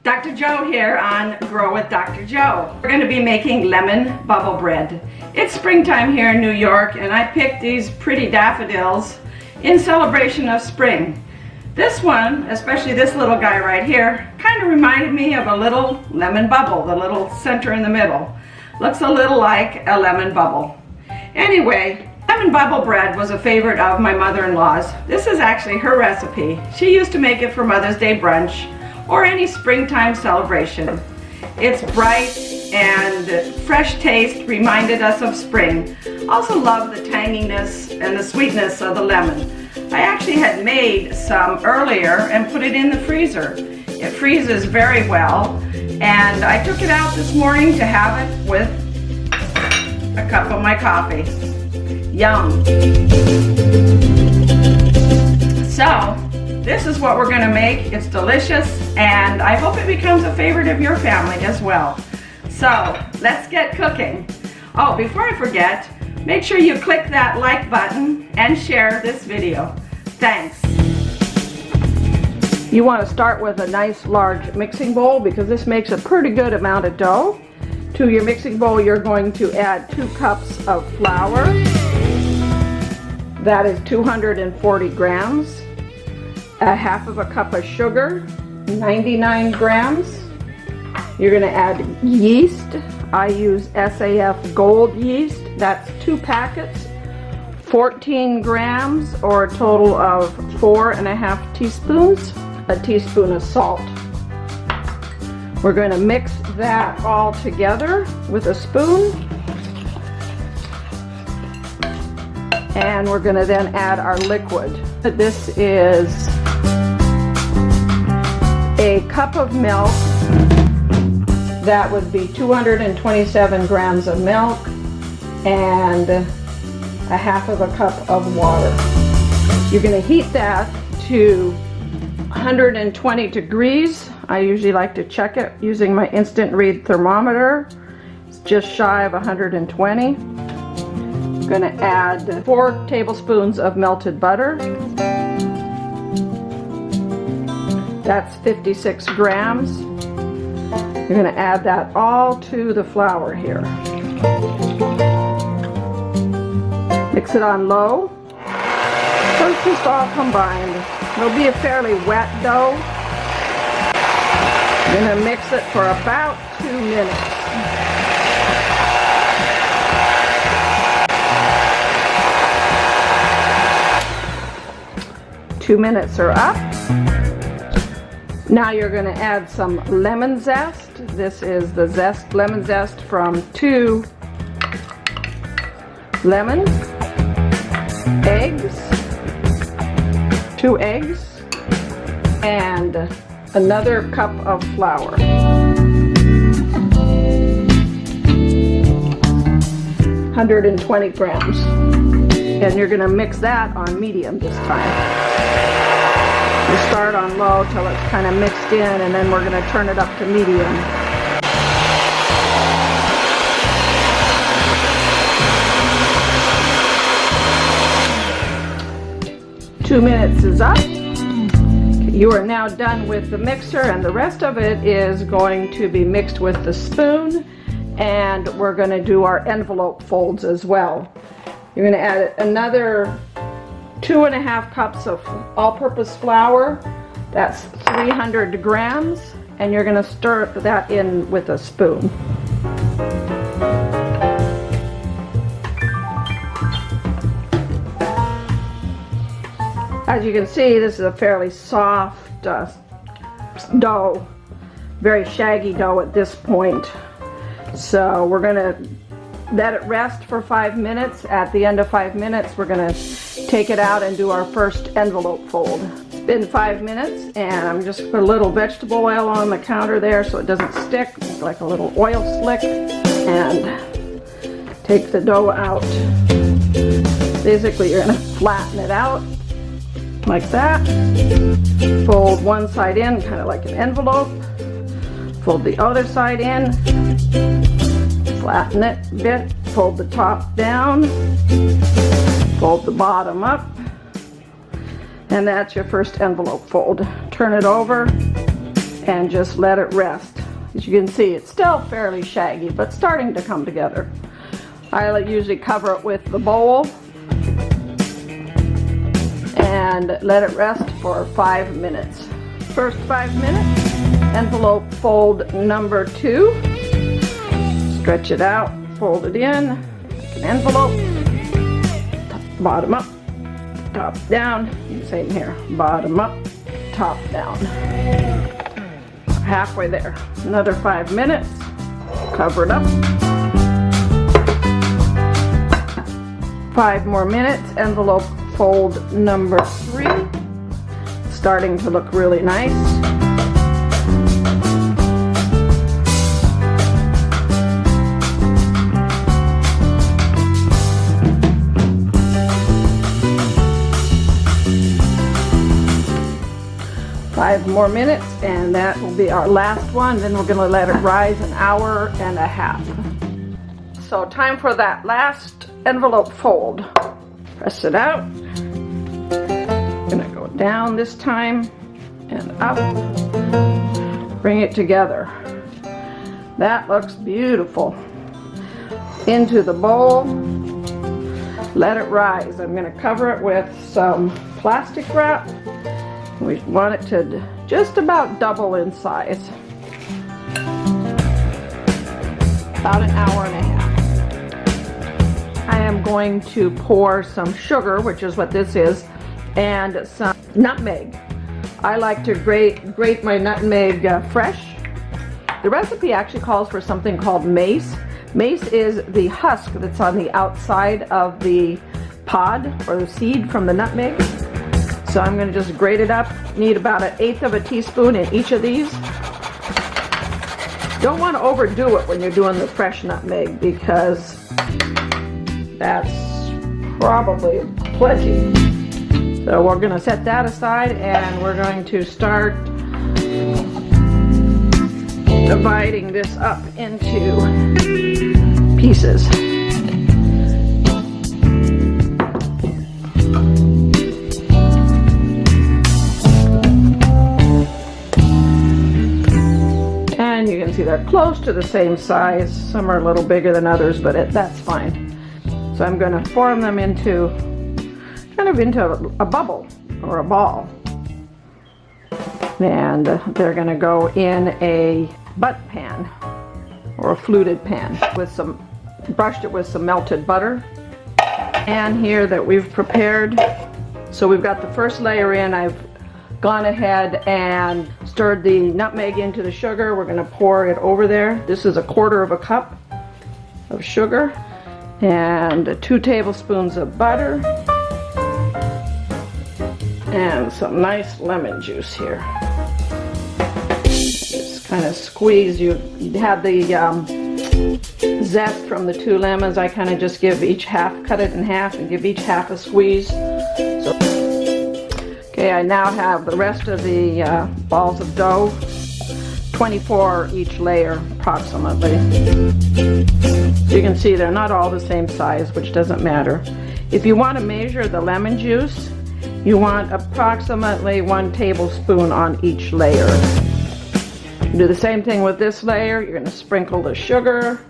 Dr. Joe here on Grow with Dr. Joe. We're going to be making lemon bubble bread. It's springtime here in New York, and I picked these pretty daffodils in celebration of spring. This one, especially this little guy right here, kind of reminded me of a little lemon bubble, the little center in the middle. Looks a little like a lemon bubble. Anyway, lemon bubble bread was a favorite of my mother-in-law's. This is actually her recipe. She used to make it for Mother's Day brunch or any springtime celebration. It's bright and fresh taste, reminded us of spring. Also love the tanginess and the sweetness of the lemon. I actually had made some earlier and put it in the freezer. It freezes very well, and I took it out this morning to have it with a cup of my coffee. Yum. So, this is what we're gonna make. It's delicious, and I hope it becomes a favorite of your family as well. So, let's get cooking. Oh, before I forget, make sure you click that like button and share this video. Thanks. You want to start with a nice large mixing bowl because this makes a pretty good amount of dough. To your mixing bowl, you're going to add 2 cups of flour. That is 240 grams. A half of a cup of sugar, 99 grams. You're going to add yeast. I use SAF gold yeast. That's 2 packets, 14 grams, or a total of 4.5 teaspoons, a teaspoon of salt. We're going to mix that all together with a spoon. And we're going to then add our liquid. This is a cup of milk. That would be 227 grams of milk and a half of a cup of water. You're going to heat that to 120 degrees. I usually like to check it using my instant read thermometer. It's just shy of 120. I'm going to add 4 tablespoons of melted butter. That's 56 grams. You're going to add that all to the flour here. Mix it on low. So it's just all combined. It'll be a fairly wet dough. I'm going to mix it for about 2 minutes. Two minutes are up. Now you're going to add some lemon zest. This is the zest, lemon zest from 2 lemons, eggs, 2 eggs, and another cup of flour. 120 grams. And you're going to mix that on medium this time. We start on low till it's kind of mixed in, and then we're going to turn it up to medium. Two minutes is up. You are now done with the mixer, and the rest of it is going to be mixed with the spoon, and we're going to do our envelope folds as well. You're going to add another 2.5 cups of all-purpose flour. That's 300 grams, and you're going to stir that in with a spoon. As you can see, this is a fairly soft dough, very shaggy dough at this point. So we're going to let it rest for 5 minutes. At the end of 5 minutes, we're going to take it out and do our first envelope fold. It's been 5 minutes, and I'm just put a little vegetable oil on the counter there so it doesn't stick. It's like a little oil slick, and take the dough out. Basically, you're going to flatten it out like that. Fold one side in, kind of like an envelope. Fold the other side in. Flatten it a bit, fold the top down, fold the bottom up, and that's your first envelope fold. Turn it over and just let it rest. As you can see, it's still fairly shaggy, but starting to come together. I usually cover it with the bowl and let it rest for 5 minutes. First 5 minutes, envelope fold number 2. Stretch it out, fold it in, like an envelope, bottom up, top down, same here, bottom up, top down. Halfway there. Another 5 minutes, cover it up. 5 more minutes, envelope fold number 3. Starting to look really nice. Five more minutes, and that will be our last one. Then we're going to let it rise an hour and a half. So time for that last envelope fold. Press it out. I'm going to go down this time and up. Bring it together. That looks beautiful. Into the bowl. Let it rise. I'm going to cover it with some plastic wrap. We want it to just about double in size. About an hour and a half. I am going to pour some sugar, which is what this is, and some nutmeg. I like to grate my nutmeg fresh. The recipe actually calls for something called mace. Mace is the husk that's on the outside of the pod or the seed from the nutmeg. So I'm going to just grate it up. Need about 1/8 of a teaspoon in each of these. Don't want to overdo it when you're doing the fresh nutmeg because that's probably plenty. So we're going to set that aside and we're going to start dividing this up into pieces. And you can see they're close to the same size. Some are a little bigger than others, but that's fine. So I'm going to form them into a bubble or a ball. And they're going to go in a butt pan or a fluted pan with brushed it with some melted butter. And here that we've prepared. So we've got the first layer in. I've gone ahead and stirred the nutmeg into the sugar. We're going to pour it over there. This is 1/4 cup of sugar and 2 tablespoons of butter and some nice lemon juice here. Just kind of squeeze. You have the zest from the 2 lemons. I kind of just give each half, cut it in half and give each half a squeeze. Okay, I now have the rest of the balls of dough, 24 each layer approximately. So you can see they're not all the same size, which doesn't matter. If you want to measure the lemon juice, you want approximately 1 tablespoon on each layer. Do the same thing with this layer. You're going to sprinkle the sugar,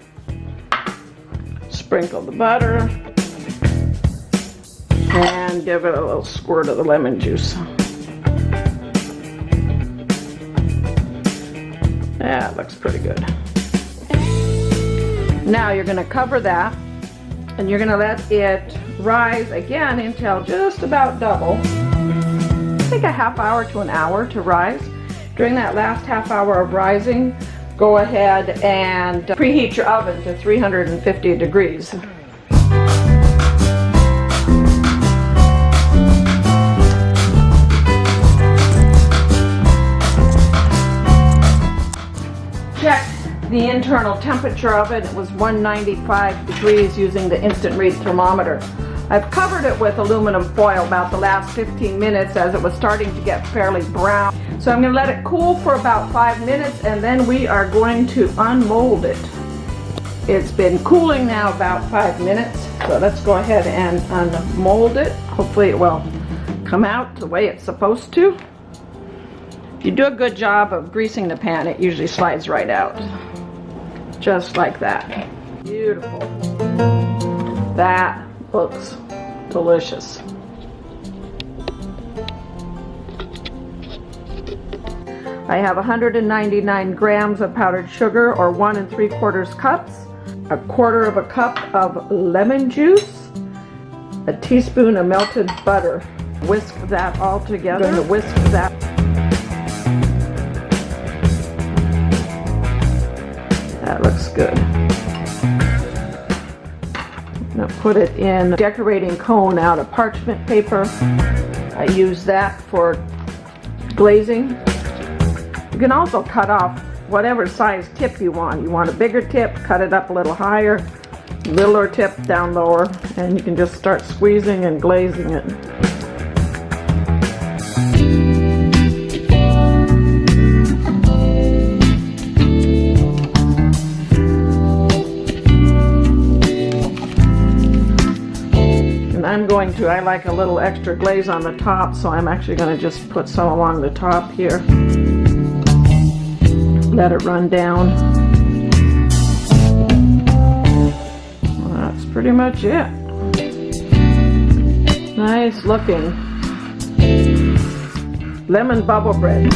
sprinkle the butter, and give it a little squirt of the lemon juice. Yeah, it looks pretty good. Now you're going to cover that and you're going to let it rise again until just about double. Take a half hour to an hour to rise. During that last half hour of rising, go ahead and preheat your oven to 350 degrees. Check the internal temperature of it. It was 195 degrees using the instant read thermometer. I've covered it with aluminum foil about the last 15 minutes as it was starting to get fairly brown. So I'm going to let it cool for about 5 minutes and then we are going to unmold it. It's been cooling now about 5 minutes, so let's go ahead and unmold it. Hopefully it will come out the way it's supposed to. If you do a good job of greasing the pan, it usually slides right out. Just like that. Beautiful. That looks delicious. I have 199 grams of powdered sugar, or 1 3/4 cups, 1/4 cup of lemon juice, a teaspoon of melted butter. Whisk that all together. I'm going to whisk that. That looks good. Now put it in a decorating cone out of parchment paper. I use that for glazing. You can also cut off whatever size tip you want. You want a bigger tip, cut it up a little higher, littler tip down lower, and you can just start squeezing and glazing it. And I like a little extra glaze on the top, so I'm actually going to just put some along the top here. Let it run down. Well, that's pretty much it. Nice looking lemon bubble bread.